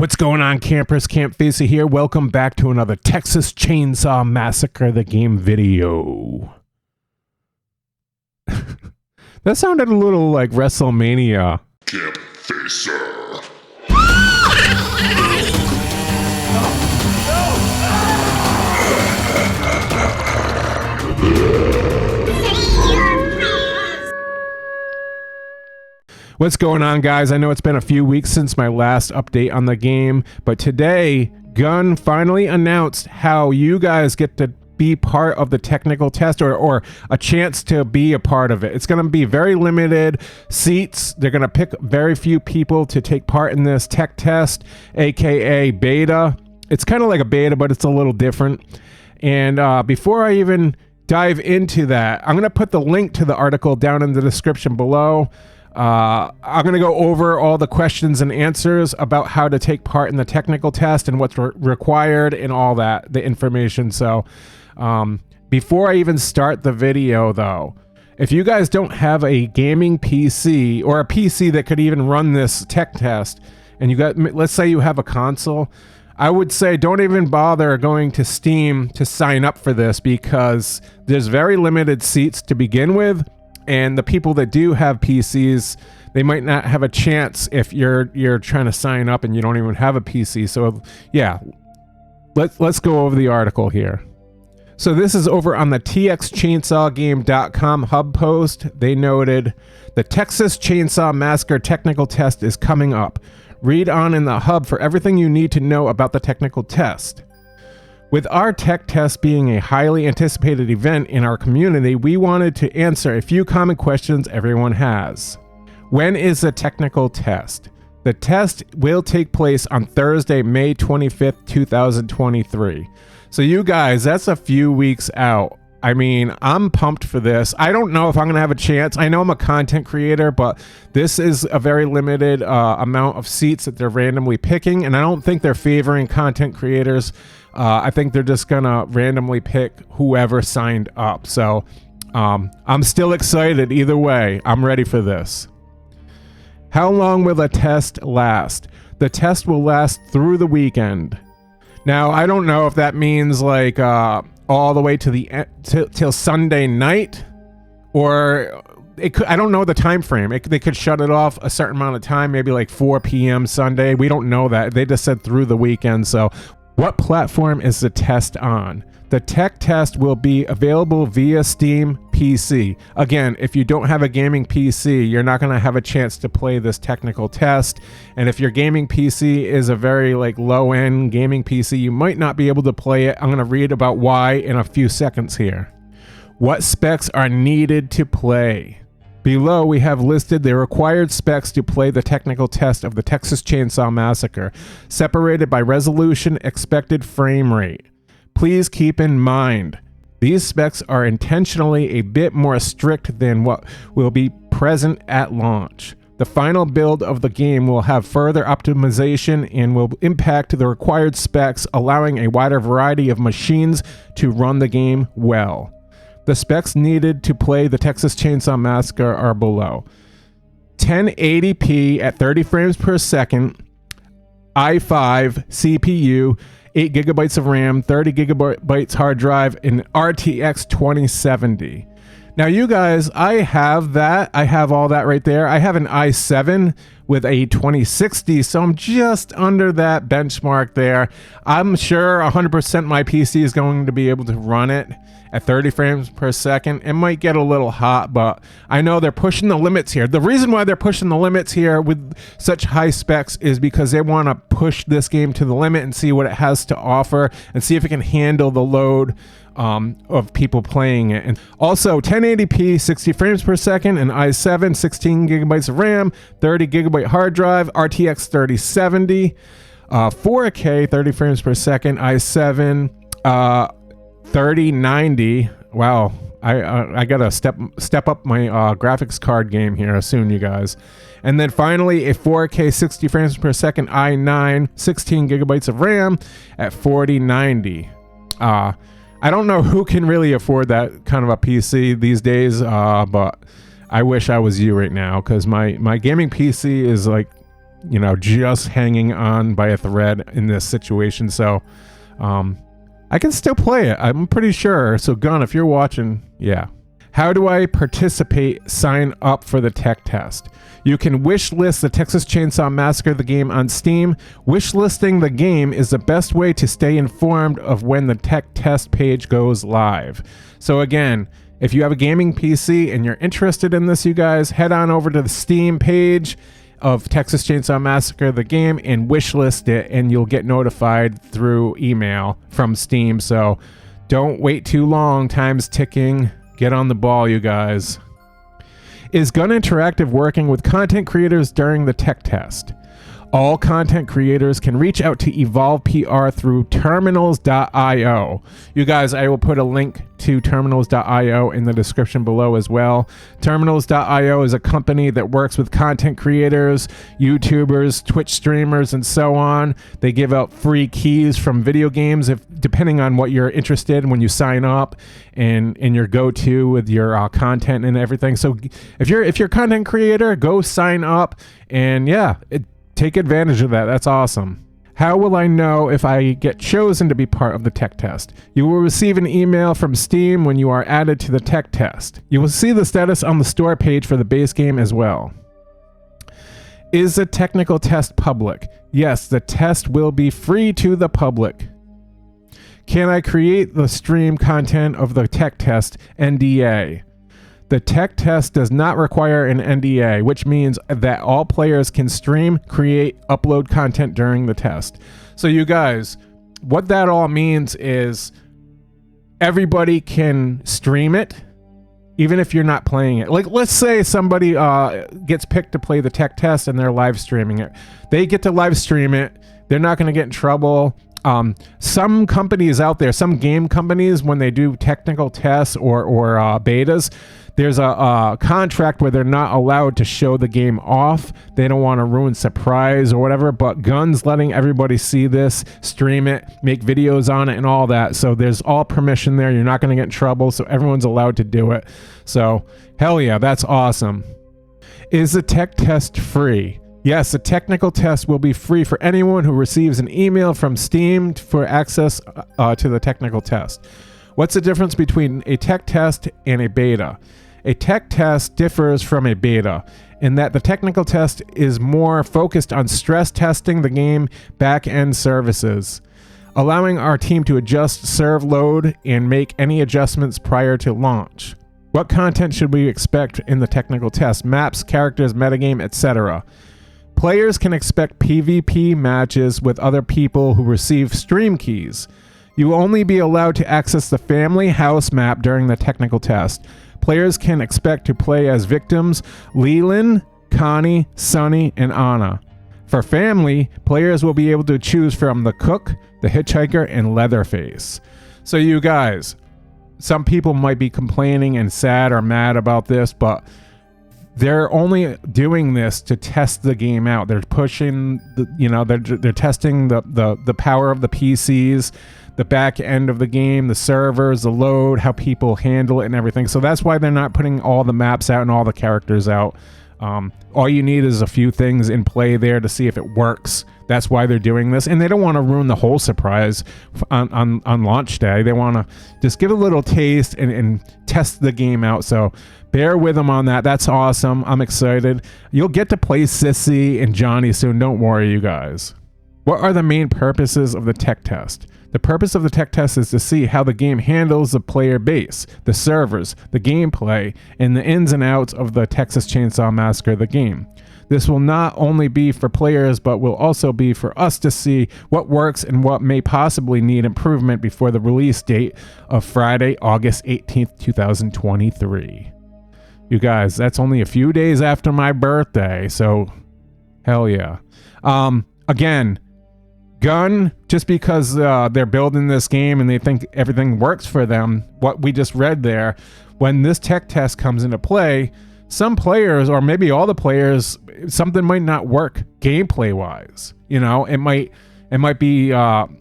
What's going on, campers? Campfacer here. Welcome back to another Texas Chainsaw Massacre the game video. That sounded a little like WrestleMania. Campfacer. What's going on, guys? I know it's been a few weeks since my last update on the game, but today, Gun finally announced how you guys get to be part of the technical test or a chance to be a part of it. It's going to be very limited seats. They're going to pick very few people to take part in this tech test, aka beta. It's kind of like a beta, but it's a little different. And before I even dive into that, I'm going to put the link to the article down in the description below. I'm going to go over all the questions and answers about how to take part in the technical test and what's required and all that, the information. So before I even start the video, though, if you guys don't have a gaming PC or a PC that could even run this tech test, and you got, let's say you have a console, I would say don't even bother going to Steam to sign up for this, because there's very limited seats to begin with. And the people that do have PCs, they might not have a chance if you're trying to sign up and you don't even have a PC. So yeah, let's go over the article here. So this is over on the txchainsawgame.com hub post. They noted the Texas Chainsaw Massacre technical test is coming up. Read on in the hub for everything you need to know about the technical test. With our tech test being a highly anticipated event in our community, we wanted to answer a few common questions everyone has. When is the technical test? The test will take place on Thursday, May 25th, 2023. So you guys, that's a few weeks out. I mean, I'm pumped for this. I don't know if I'm going to have a chance. I know I'm a content creator, but this is a very limited amount of seats that they're randomly picking, and I don't think they're favoring content creators. I think they're just going to randomly pick whoever signed up. So I'm still excited either way. I'm ready for this. How long will the test last? The test will last through the weekend. Now, I don't know if that means like all the way to the till Sunday night, or it could, I don't know the time frame. They could shut it off a certain amount of time, maybe like 4 p.m. Sunday. We don't know that. They just said through the weekend. So what platform is the test on? The tech test will be available via Steam PC. Again, if you don't have a gaming PC, you're not going to have a chance to play this technical test. And if your gaming PC is a very like low-end gaming PC, you might not be able to play it. I'm going to read about why in a few seconds here. What specs are needed to play? Below, we have listed the required specs to play the technical test of the Texas Chainsaw Massacre, separated by resolution, expected frame rate. Please keep in mind, these specs are intentionally a bit more strict than what will be present at launch. The final build of the game will have further optimization and will impact the required specs, allowing a wider variety of machines to run the game well. The specs needed to play the Texas Chainsaw Massacre are below. 1080p at 30 frames per second, i5 CPU, 8 gigabytes of RAM, 30 gigabytes hard drive, and RTX 2070. Now you guys, I have that. I have all that right there. I have an i7 with a 2060, so I'm just under that benchmark there. I'm sure 100% my PC is going to be able to run it at 30 frames per second. It might get a little hot, but I know they're pushing the limits here. The reason why they're pushing the limits here with such high specs is because they want to push this game to the limit and see what it has to offer and see if it can handle the load of people playing it. And also 1080p 60 frames per second, and i7 16 gigabytes of RAM, 30 gigabyte hard drive, RTX 3070, 4K 30 frames per second, i7 3090. Wow, I gotta step up my graphics card game here soon, you guys. And then finally a 4K 60 frames per second i9 16 gigabytes of RAM at 4090. I don't know who can really afford that kind of a PC these days, but I wish I was you right now, because my gaming PC is like just hanging on by a thread in this situation. So I can still play it, I'm pretty sure. So Gun, if you're watching, yeah. How do I participate? Sign up for the tech test. You can wish list the Texas Chainsaw Massacre the game on Steam. Wish listing the game is the best way to stay informed of when the tech test page goes live. So again, if you have a gaming PC and you're interested in this, you guys, head on over to the Steam page of Texas Chainsaw Massacre the game and wishlist it, and you'll get notified through email from Steam. So don't wait too long. Time's ticking. Get on the ball, you guys. Is Gun Interactive working with content creators during the tech test? All content creators can reach out to Evolve PR through terminals.io. You guys, I will put a link to terminals.io in the description below as well. Terminals.io is a company that works with content creators, YouTubers, Twitch streamers, and so on. They give out free keys from video games, depending on what you're interested in when you sign up and your go-to with your content and everything. So if you're a content creator, go sign up, and yeah, take advantage of that. That's awesome. How will I know if I get chosen to be part of the tech test? You will receive an email from Steam when you are added to the tech test. You will see the status on the store page for the base game as well. Is the technical test public? Yes, the test will be free to the public. Can I create the stream content of the tech test? NDA. The tech test does not require an NDA, which means that all players can stream, create, upload content during the test. So you guys, what that all means is everybody can stream it, even if you're not playing it. Like, let's say somebody gets picked to play the tech test and they're live streaming it. They get to live stream it. They're not going to get in trouble. Some companies out there, some game companies, when they do technical tests or betas, there's a contract where they're not allowed to show the game off. They don't want to ruin surprise or whatever, but Gun's letting everybody see this, stream it, make videos on it and all that. So there's all permission there. You're not going to get in trouble. So everyone's allowed to do it. So hell yeah, that's awesome. Is the tech test free? Yes, the technical test will be free for anyone who receives an email from Steam for access to the technical test. What's the difference between a tech test and a beta? A tech test differs from a beta in that the technical test is more focused on stress testing the game back-end services, allowing our team to adjust serve load and make any adjustments prior to launch. What content should we expect in the technical test? Maps, characters, metagame, etc. Players can expect PvP matches with other people who receive stream keys. You will only be allowed to access the family house map during the technical test. Players can expect to play as victims Leland, Connie, Sunny, and Anna. For family, players will be able to choose from the cook, the hitchhiker, and Leatherface. So you guys, some people might be complaining and sad or mad about this, but they're only doing this to test the game out. They're pushing they're testing the power of the PCs, the back end of the game, the servers, the load, how people handle it and everything. So that's why they're not putting all the maps out and all the characters out. All you need is a few things in play there to see if it works. That's why they're doing this, and they don't want to ruin the whole surprise on launch day. They want to just give a little taste and test the game out. So bear with them on that. That's awesome. I'm excited. You'll get to play Sissy and Johnny soon. Don't worry, you guys. What are the main purposes of the tech test? The purpose of the tech test is to see how the game handles the player base, the servers, the gameplay, and the ins and outs of the Texas Chainsaw Massacre the game. This will not only be for players, but will also be for us to see what works and what may possibly need improvement before the release date of Friday, August 18th, 2023. You guys, that's only a few days after my birthday, so hell yeah. Again, Gun, just because they're building this game and they think everything works for them, what we just read there, when this tech test comes into play, some players, or maybe all the players, something might not work gameplay wise. You know, it might it might be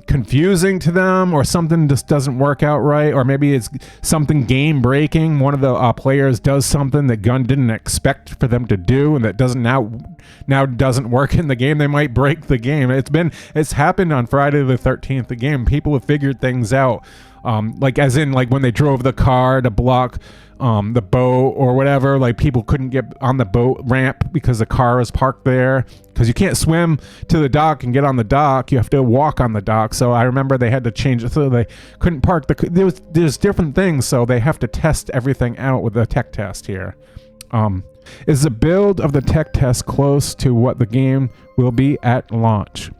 confusing to them, or something just doesn't work out right, or maybe it's something game breaking. One of the players does something that Gun didn't expect for them to do, and that doesn't now doesn't work in the game. They might break the game. It's happened on Friday the 13th. The game, people have figured things out. Like as in like when they drove the car to block the boat or whatever, like people couldn't get on the boat ramp because the car is parked there, because you can't swim to the dock and get on the dock. You have to walk on the dock. So I remember they had to change it so they couldn't park there's different things, so they have to test everything out with the tech test here. Is the build of the tech test close to what the game will be at launch?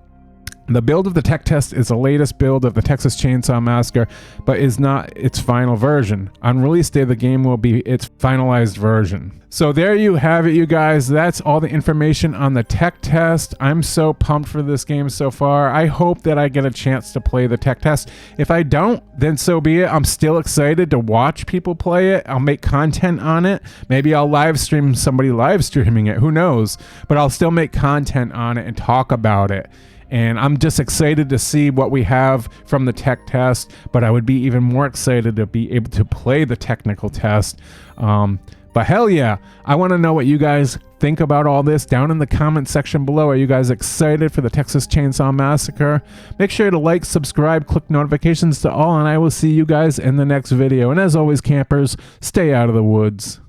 The build of the tech test is the latest build of the Texas Chainsaw Massacre, but is not its final version. On release day, the game will be its finalized version. So there you have it, you guys. That's all the information on the tech test. I'm so pumped for this game so far. I hope that I get a chance to play the tech test. If I don't, then so be it. I'm still excited to watch people play it. I'll make content on it. Maybe I'll live stream somebody live streaming it. Who knows? But I'll still make content on it and talk about it. And I'm just excited to see what we have from the tech test, but I would be even more excited to be able to play the technical test. But hell yeah, I want to know what you guys think about all this down in the comment section below. Are you guys excited for the Texas Chainsaw Massacre? Make sure to like, subscribe, click notifications to all, and I will see you guys in the next video. And as always, campers, stay out of the woods.